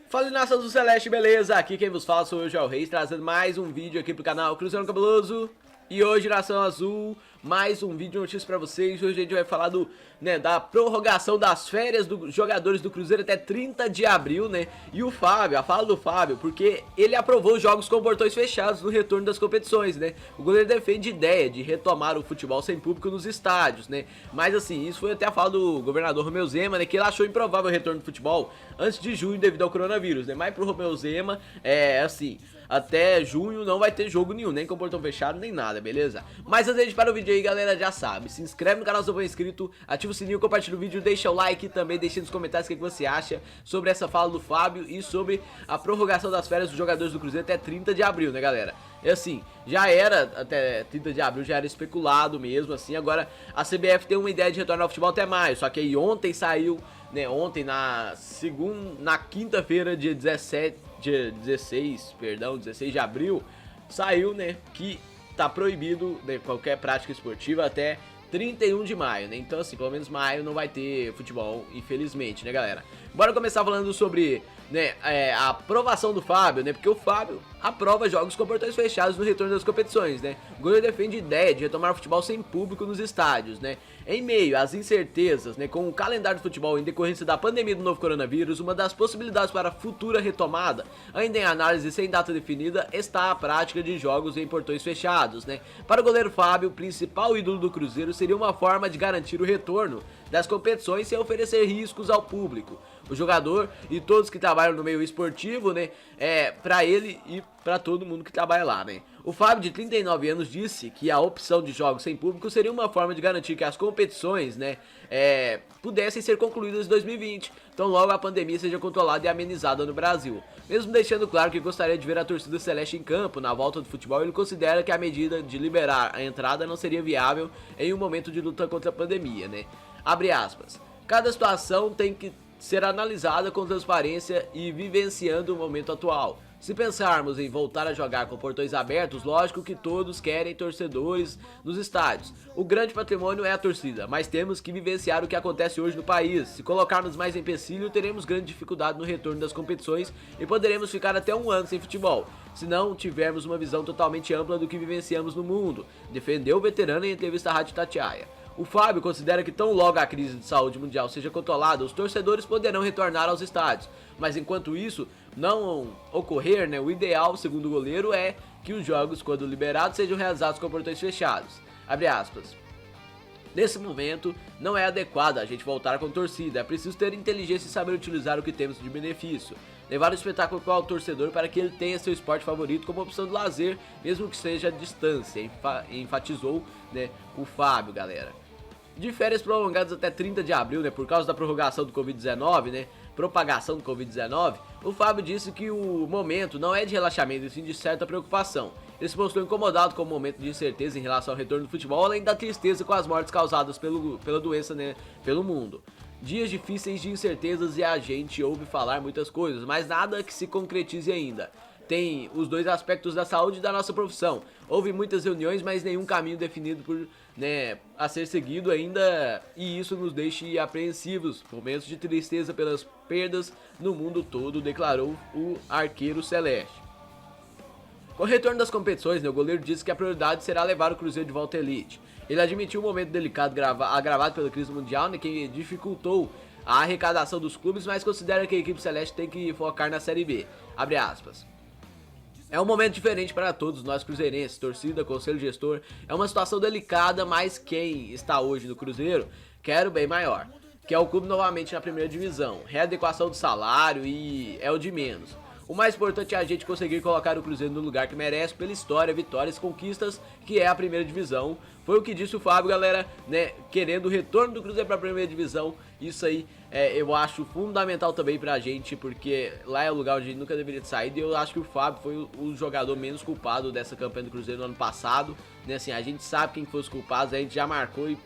Fala, nação do Celeste, beleza? Aqui quem vos fala sou eu, Joel Reis, trazendo mais um vídeo aqui pro canal Cruzeiro Cabuloso. E hoje, Nação Azul, mais um vídeo de notícias pra vocês. Hoje a gente vai falar da prorrogação das férias dos jogadores do Cruzeiro até 30 de abril, né? E o Fábio, a fala do Fábio, porque ele aprovou os jogos com portões fechados no retorno das competições, né? O goleiro defende a ideia de retomar o futebol sem público nos estádios, né? Mas assim, isso foi até a fala do governador Romeu Zema, né? Que ele achou improvável o retorno do futebol antes de junho devido ao coronavírus, né? Mas pro Romeu Zema, assim, até junho não vai ter jogo nenhum, nem com portão fechado, nem nada, beleza? Mas antes de para o vídeo aí, galera, já sabe, se inscreve no canal se não for inscrito, ativa o sininho, compartilha o vídeo, deixa o like e também deixa nos comentários o que você acha sobre essa fala do Fábio e sobre a prorrogação das férias dos jogadores do Cruzeiro até 30 de abril, né, galera? E assim, já era, até 30 de abril já era especulado mesmo, assim, agora a CBF tem uma ideia de retornar ao futebol até maio, só que aí ontem saiu, né, ontem na quinta-feira, dia 16 de abril, saiu, né, que tá proibido, né, qualquer prática esportiva até 31 de maio, né? Então assim, pelo menos maio não vai ter futebol, infelizmente, né, galera? Bora começar falando sobre, né, a aprovação do Fábio, né? Porque o Fábio aprova jogos com portões fechados no retorno das competições, né? O goleiro defende a ideia de retomar o futebol sem público nos estádios, né? Em meio às incertezas, né, com o calendário do futebol em decorrência da pandemia do novo coronavírus, uma das possibilidades para a futura retomada, ainda em análise sem data definida, está a prática de jogos em portões fechados, né? Para o goleiro Fábio, principal ídolo do Cruzeiro, seria uma forma de garantir o retorno das competições sem oferecer riscos ao público. O jogador e todos que trabalham no meio esportivo, né, para ele e para todo mundo que trabalha lá, né. O Fábio, de 39 anos, disse que a opção de jogos sem público seria uma forma de garantir que as competições, né, pudessem ser concluídas em 2020, então logo a pandemia seja controlada e amenizada no Brasil. Mesmo deixando claro que gostaria de ver a torcida celeste em campo na volta do futebol, ele considera que a medida de liberar a entrada não seria viável em um momento de luta contra a pandemia, né. Abre aspas. Cada situação tem que ser analisada com transparência e vivenciando o momento atual. Se pensarmos em voltar a jogar com portões abertos, lógico que todos querem torcedores nos estádios. O grande patrimônio é a torcida, mas temos que vivenciar o que acontece hoje no país. Se colocarmos mais empecilho, teremos grande dificuldade no retorno das competições e poderemos ficar até um ano sem futebol, se não tivermos uma visão totalmente ampla do que vivenciamos no mundo, defendeu o veterano em entrevista à Rádio Itatiaia. O Fábio considera que tão logo a crise de saúde mundial seja controlada, os torcedores poderão retornar aos estádios. Mas enquanto isso não ocorrer, né, o ideal, segundo o goleiro, é que os jogos, quando liberados, sejam realizados com portões fechados. Abre aspas. Nesse momento, não é adequado a gente voltar com torcida, é preciso ter inteligência e saber utilizar o que temos de benefício. Levar o espetáculo ao torcedor para que ele tenha seu esporte favorito como opção de lazer, mesmo que seja à distância, enfatizou, né, o Fábio, galera. De férias prolongadas até 30 de abril, né, por causa da prorrogação do Covid-19, né, propagação do Covid-19, o Fábio disse que o momento não é de relaxamento, e sim de certa preocupação. Ele se mostrou incomodado com o momento de incerteza em relação ao retorno do futebol, além da tristeza com as mortes causadas pela doença, né, pelo mundo. Dias difíceis de incertezas e a gente ouve falar muitas coisas, mas nada que se concretize ainda. Tem os dois aspectos da saúde e da nossa profissão. Houve muitas reuniões, mas nenhum caminho definido a ser seguido ainda, e isso nos deixa apreensivos. Momentos de tristeza pelas perdas no mundo todo, declarou o arqueiro celeste. Com o retorno das competições, o goleiro disse que a prioridade será levar o Cruzeiro de volta à elite. Ele admitiu um momento delicado agravado pela crise mundial, né, que dificultou a arrecadação dos clubes, mas considera que a equipe celeste tem que focar na Série B. Abre aspas. É um momento diferente para todos nós cruzeirenses, torcida, conselho gestor. É uma situação delicada, mas quem está hoje no Cruzeiro quer o bem maior, que é o clube novamente na primeira divisão. Readequação do salário e é o de menos. O mais importante é a gente conseguir colocar o Cruzeiro no lugar que merece pela história, vitórias, conquistas, que é a primeira divisão. Foi o que disse o Fábio, galera, né, querendo o retorno do Cruzeiro para a primeira divisão. Isso aí eu acho fundamental também pra gente, porque lá é o lugar onde a gente nunca deveria ter saído. E eu acho que o Fábio foi o jogador menos culpado dessa campanha do Cruzeiro no ano passado, né, assim, a gente sabe quem foi os culpados, a gente já marcou e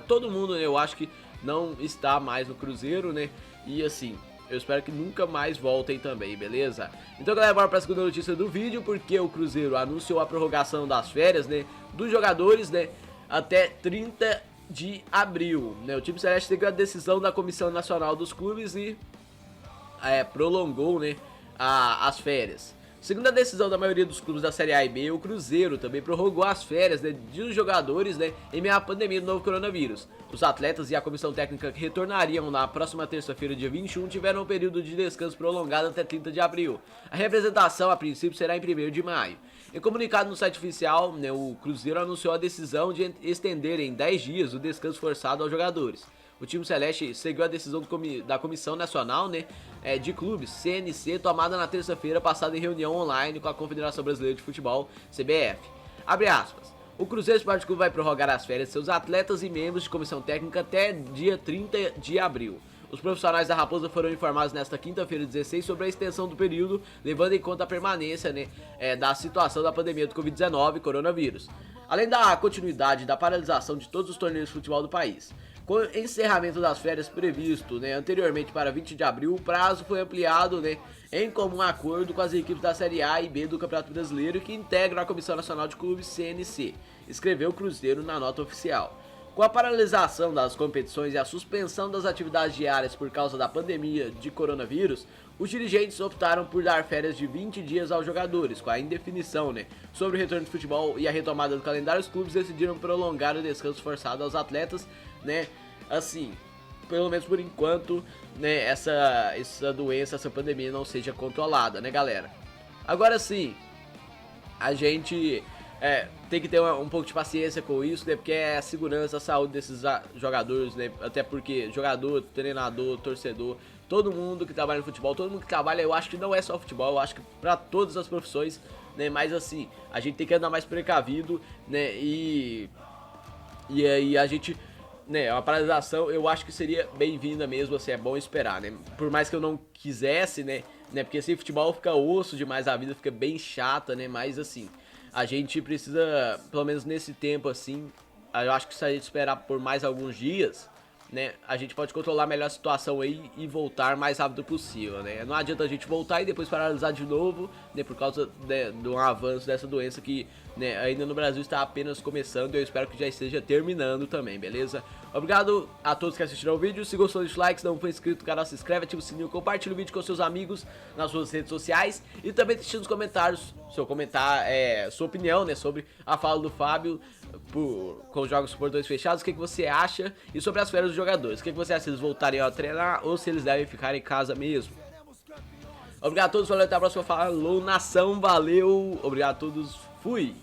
todo mundo, né, eu acho que não está mais no Cruzeiro, né, e assim, eu espero que nunca mais voltem também, beleza? Então, galera, bora pra segunda notícia do vídeo, porque o Cruzeiro anunciou a prorrogação das férias, né, dos jogadores, né, até 30 de abril, né? O time celeste teve a decisão da Comissão Nacional dos Clubes e prolongou, né, as férias. Segundo a decisão da maioria dos clubes da Série A e B, o Cruzeiro também prorrogou as férias, né, dos jogadores, né, em meio à pandemia do novo coronavírus. Os atletas e a comissão técnica que retornariam na próxima terça-feira, dia 21, tiveram um período de descanso prolongado até 30 de abril. A representação, a princípio, será em 1º de maio. Em comunicado no site oficial, né, o Cruzeiro anunciou a decisão de estender em 10 dias o descanso forçado aos jogadores. O time celeste seguiu a decisão da Comissão Nacional, né, de Clubes, CNC, tomada na terça-feira passada em reunião online com a Confederação Brasileira de Futebol, CBF. Abre aspas. O Cruzeiro Esporte Clube vai prorrogar as férias de seus atletas e membros de comissão técnica até dia 30 de abril. Os profissionais da Raposa foram informados nesta quinta-feira, 16, sobre a extensão do período, levando em conta a permanência, né, da situação da pandemia do Covid-19 coronavírus, além da continuidade da paralisação de todos os torneios de futebol do país. Com o encerramento das férias previsto, né, anteriormente para 20 de abril, o prazo foi ampliado, né, em comum acordo com as equipes da Série A e B do Campeonato Brasileiro que integram a Comissão Nacional de Clubes, CNC, escreveu o Cruzeiro na nota oficial. Com a paralisação das competições e a suspensão das atividades diárias por causa da pandemia de coronavírus, os dirigentes optaram por dar férias de 20 dias aos jogadores, com a indefinição, né, sobre o retorno de futebol e a retomada do calendário. Os clubes decidiram prolongar o descanso forçado aos atletas, né, assim, pelo menos por enquanto, né, essa doença, essa pandemia não seja controlada, né, galera. Agora sim, a gente tem que ter um pouco de paciência com isso, né, porque é a segurança, a saúde desses jogadores, né, até porque jogador, treinador, torcedor, todo mundo que trabalha no futebol, todo mundo que trabalha, eu acho que não é só futebol, eu acho que pra todas as profissões, né, mas assim, a gente tem que andar mais precavido, né, e aí a gente, né, uma paralisação eu acho que seria bem-vinda mesmo, assim, é bom esperar, né, por mais que eu não quisesse, né, porque assim, futebol fica osso demais, a vida fica bem chata, né, mas assim, a gente precisa, pelo menos nesse tempo assim, eu acho que se a gente esperar por mais alguns dias, né, a gente pode controlar melhor a situação aí e voltar mais rápido possível, né. Não adianta a gente voltar e depois paralisar de novo, né, por causa de um avanço dessa doença que, né, ainda no Brasil está apenas começando e eu espero que já esteja terminando também, beleza? Obrigado a todos que assistiram ao vídeo, se gostou, deixa o like, se não for inscrito no canal, se inscreve, ativa o sininho, compartilha o vídeo com seus amigos nas suas redes sociais e também deixe nos comentários sua opinião, né, sobre a fala do Fábio com os jogos por portões fechados, o que você acha, e sobre as férias dos jogadores, o que você acha, se eles voltarem a treinar ou se eles devem ficar em casa mesmo. Obrigado a todos, valeu, até a próxima, falou nação, valeu, obrigado a todos, fui!